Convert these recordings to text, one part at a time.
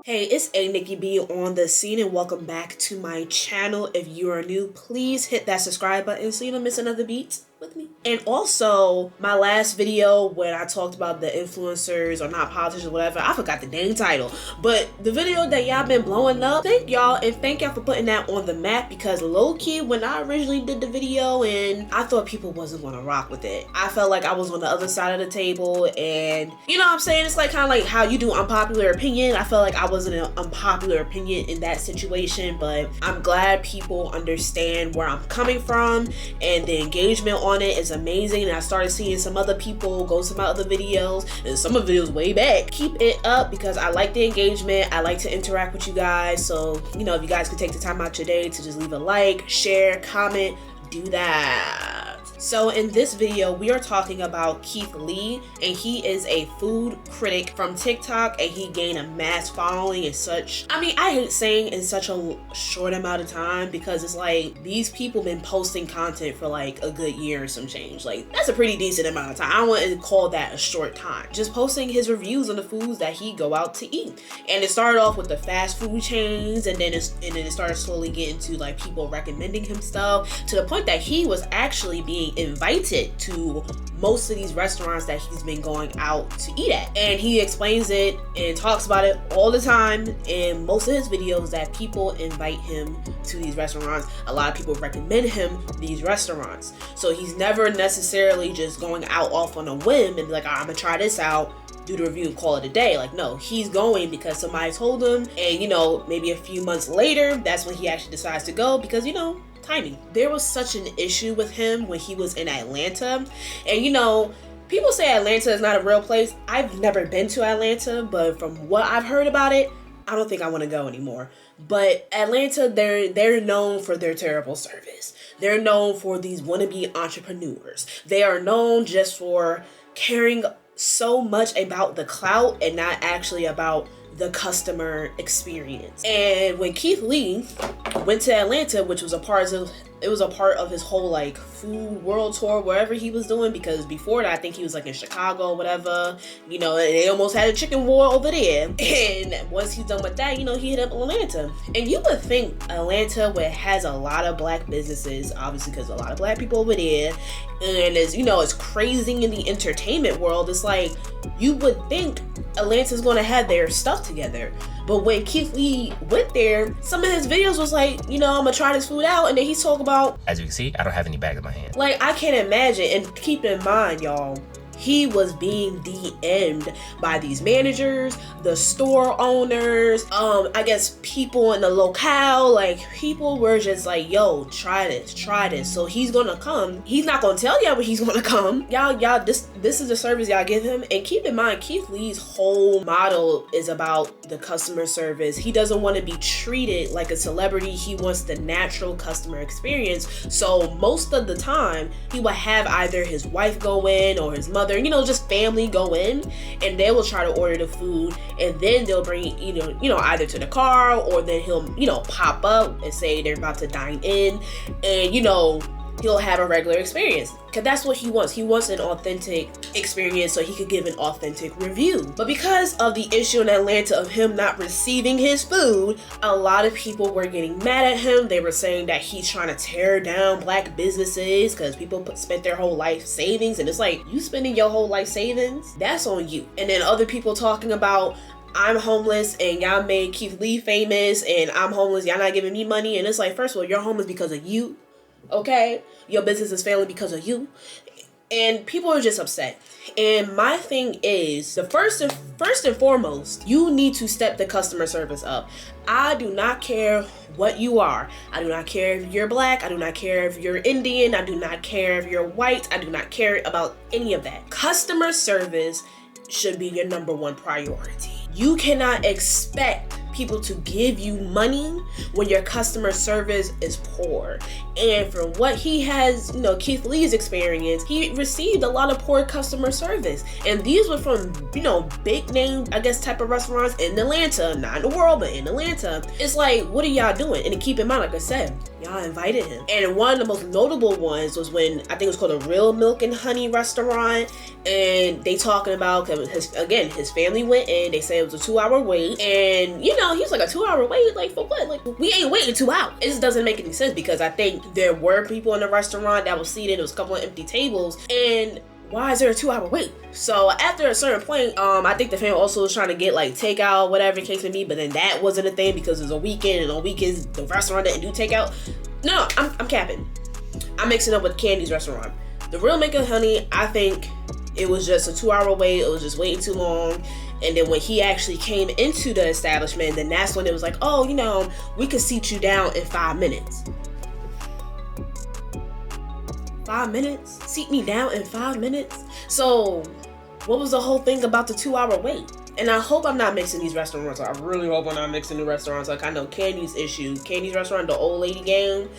Hey, it's A Nikki B on the scene, and welcome back to my channel. If you are new, please hit that subscribe button so you don't miss another beat with me. And also, my last video when I talked about the influencers or not politicians or whatever, I forgot the dang title, but the video that y'all been blowing up, thank y'all for putting that on the map, because low-key when I originally did the video and I thought people wasn't gonna rock with it, I felt like I was on the other side of the table, and you know what I'm saying, it's like kind of like how you do unpopular opinion. I felt like I wasn't an unpopular opinion in that situation, but I'm glad people understand where I'm coming from, and the engagement on it is amazing. And I started seeing some other people go to my other videos, and some of the videos way back. Keep it up because I like the engagement. I like to interact with you guys. So, you know, if you guys could take the time out your day to just leave a like, share, comment, do that. So in this video, we are talking about Keith Lee, and he is a food critic from TikTok, and he gained a mass following in such, I mean, I hate saying in such a short amount of time, because it's like these people been posting content for like a good year or some change. Like, that's a pretty decent amount of time. I don't want to call that a short time. Just posting his reviews on the foods that he go out to eat. And it started off with the fast food chains, and then it started slowly getting to like people recommending him stuff, to the point that he was actually being invited to most of these restaurants that he's been going out to eat at. And he explains it and talks about it all the time in most of his videos, that people invite him to these restaurants. A lot of people recommend him these restaurants. So he's never necessarily just going out off on a whim and be like, I'm gonna try this out, do the review and call it a day. Like, no, he's going because somebody told him, and you know, maybe a few months later, that's when he actually decides to go, because you know, timing. There was such an issue with him when he was in Atlanta, and you know, people say Atlanta is not a real place. I've never been to Atlanta, but from what I've heard about it, I don't think I want to go anymore. But Atlanta, they're known for their terrible service. They're known for these wannabe entrepreneurs. They are known just for caring so much about the clout and not actually about the customer experience. And when Keith Lee went to Atlanta, which was a part of his whole like food world tour, wherever he was doing, because before that I think he was like in Chicago or whatever, you know, they almost had a chicken war over there. And once he's done with that, you know, he hit up Atlanta. And you would think Atlanta, where it has a lot of black businesses, obviously because a lot of black people over there, and as you know, it's crazy in the entertainment world, it's like you would think Atlanta's gonna have their stuff together. But when Keith Lee went there, some of his videos was like, you know, I'm gonna try this food out, and then he's talking about, as you can see, I don't have any bags in my hand. Like, I can't imagine. And keep in mind, y'all, he was being DM'd by these managers, the store owners, I guess people in the locale. Like, people were just like, yo, try this. So he's gonna come. He's not gonna tell y'all, but he's gonna come. Y'all, this is the service y'all give him. And keep in mind, Keith Lee's whole model is about the customer service. He doesn't want to be treated like a celebrity. He wants the natural customer experience. So most of the time, he will have either his wife go in or his mother, you know, just family go in, and they will try to order the food, and then they'll bring, you know, either to the car, or then he'll, you know, pop up and say they're about to dine in, and you know, he'll have a regular experience, because that's what he wants. He wants an authentic experience so he could give an authentic review. But because of the issue in Atlanta of him not receiving his food, a lot of people were getting mad at him. They were saying that he's trying to tear down black businesses because people spent their whole life savings, and it's like, you spending your whole life savings? That's on you. And then other people talking about, I'm homeless and y'all made Keith Lee famous, and I'm homeless, y'all not giving me money. And it's like, first of all, you're homeless because of you. Okay, your business is failing because of you, and people are just upset. And my thing is, the first and foremost, you need to step the customer service up. I do not care what you are. I do not care if you're black. I do not care if you're Indian. I do not care if you're white. I do not care about any of that. Customer service should be your number one priority. You cannot expect people to give you money when your customer service is poor. And from what he has, you know, Keith Lee's experience, he received a lot of poor customer service. And these were from, you know, big name, I guess, type of restaurants in Atlanta, not in the world, but in Atlanta. It's like, what are y'all doing? And keep in mind, like I said, y'all invited him. And one of the most notable ones was when, I think it was called a Real Milk and Honey restaurant, and they talking about, cause his family went in, they said it was a 2-hour wait, and he was like, a 2-hour wait? Like, for what? Like, we ain't waiting 2 hours. It just doesn't make any sense, because I think there were people in the restaurant that was seated, there was a couple of empty tables, and why is there a 2-hour wait? So after a certain point, I think the family also was trying to get like takeout, whatever the case may be, but then that wasn't a thing because it was a weekend, and on weekends the restaurant didn't do takeout. No, I'm capping. I'm mixing up with Candy's restaurant. The Real Milk and Honey, I think it was just a 2-hour wait. It was just waiting too long. And then when he actually came into the establishment, then that's when it was like, oh, we could seat you down in 5 minutes. 5 minutes? Seat me down in 5 minutes? So what was the whole thing about the 2-hour wait? And I hope I'm not mixing these restaurants. I really hope I'm not mixing the restaurants. Like, I know Candy's restaurant, the old lady game,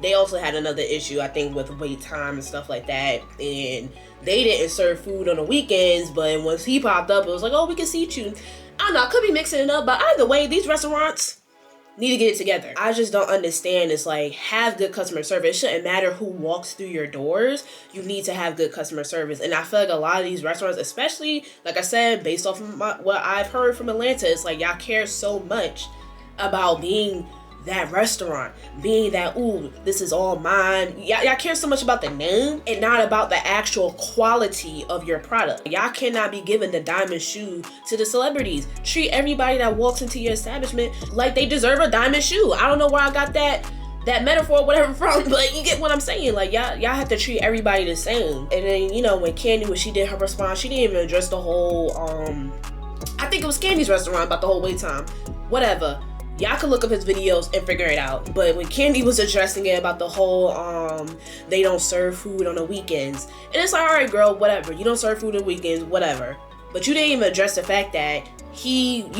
they also had another issue, I think, with wait time and stuff like that. And they didn't serve food on the weekends, but once he popped up, it was like, oh, we can seat you. I don't know, I could be mixing it up, but either way, these restaurants need to get it together. I just don't understand. It's like, have good customer service. It shouldn't matter who walks through your doors. You need to have good customer service. And I feel like a lot of these restaurants, especially, like I said, based off of what I've heard from Atlanta, it's like y'all care so much about being that restaurant, being that, ooh, this is all mine. Y'all care so much about the name and not about the actual quality of your product. Y'all cannot be giving the diamond shoe to the celebrities. Treat everybody that walks into your establishment like they deserve a diamond shoe. I don't know where I got that metaphor, whatever, from, but you get what I'm saying. Like, y'all have to treat everybody the same. And then, when Candy, when she did her response, she didn't even address the whole, I think it was Candy's restaurant about the whole wait time. Whatever. Y'all can look up his videos and figure it out. But when Candy was addressing it about the whole, they don't serve food on the weekends. And it's like, all right, girl, whatever. You don't serve food on weekends, whatever. But you didn't even address the fact that you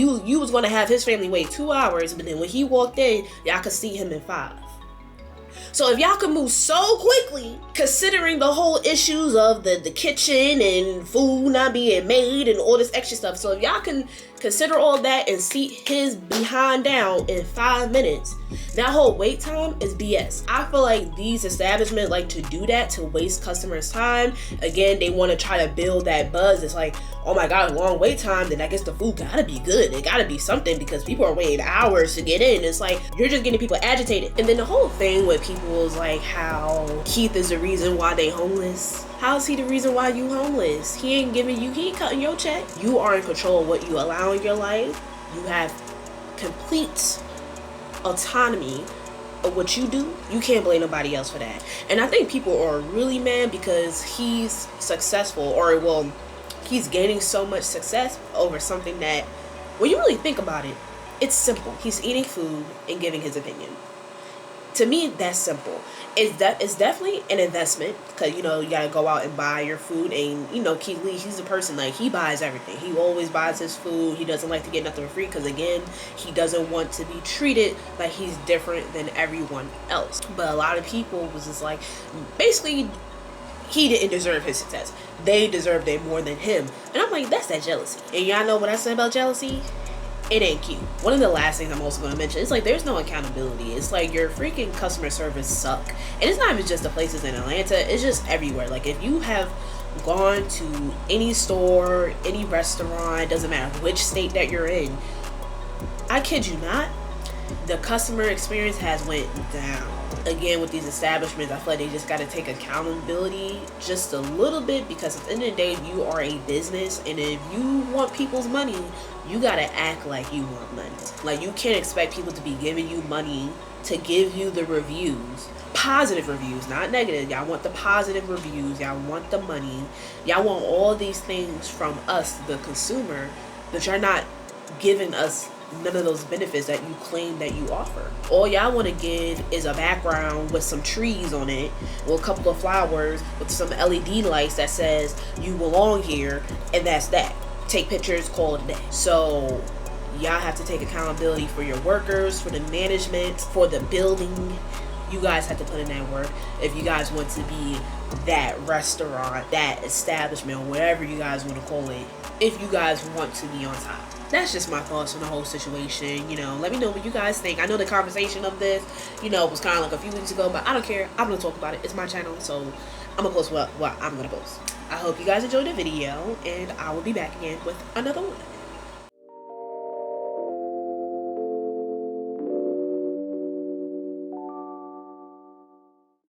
was going to have his family wait 2 hours, but then when he walked in, y'all could see him in 5. So if y'all could move so quickly, considering the whole issues of the kitchen and food not being made and all this extra stuff, so if y'all can consider all that and seat his behind down in 5 minutes, that whole wait time is BS. I feel like these establishments like to do that to waste customers' time. Again, they want to try to build that buzz. It's like, oh my god, long wait time, then I guess the food gotta be good. It gotta be something because people are waiting hours to get in. It's like, you're just getting people agitated. And then the whole thing with people is like how Keith is the reason why they homeless. How is he the reason why you homeless? He ain't cutting your check. You are in control of what you allow in your life. You have complete autonomy of what you do. You can't blame nobody else for that. And I think people are really mad because he's successful, or well, he's gaining so much success over something that, when you really think about it, it's simple. He's eating food and giving his opinion. To me, that's simple. It's definitely an investment because, you gotta go out and buy your food. And, Keith Lee, he's a person, like, he buys everything. He always buys his food. He doesn't like to get nothing for free because, again, he doesn't want to be treated like he's different than everyone else. But a lot of people was just like, basically, he didn't deserve his success. They deserved it more than him. And I'm like, that's that jealousy. And y'all know what I said about jealousy? It ain't cute. One of the last things I'm also going to mention is like, there's no accountability. It's like your freaking customer service suck. And it's not even just the places in Atlanta. It's just everywhere. Like, if you have gone to any store, any restaurant, doesn't matter which state that you're in, I kid you not, the customer experience has went down. Again, with these establishments, I feel like they just got to take accountability just a little bit, because at the end of the day, you are a business, and if you want people's money, you got to act like you want money. Like, you can't expect people to be giving you money to give you the reviews. Positive reviews, not negative. Y'all want the positive reviews. Y'all want the money. Y'all want all these things from us, the consumer, but you're not giving us none of those benefits that you claim that you offer. All y'all want to give is a background with some trees on it, with a couple of flowers, with some LED lights that says you belong here, and that's that. Take pictures, call it a day. So y'all have to take accountability for your workers, for the management, for the building. You guys have to put in that work if you guys want to be that restaurant, that establishment, whatever you guys want to call it, if you guys want to be on top. that's just my thoughts on the whole situation. You know, let me know what you guys think. I know the conversation of this, you know, was kind of like a few weeks ago, but I don't care. I'm gonna talk about it. It's my channel, so I'm gonna post what I'm gonna post. I hope you guys enjoyed the video, and I will be back again with another one.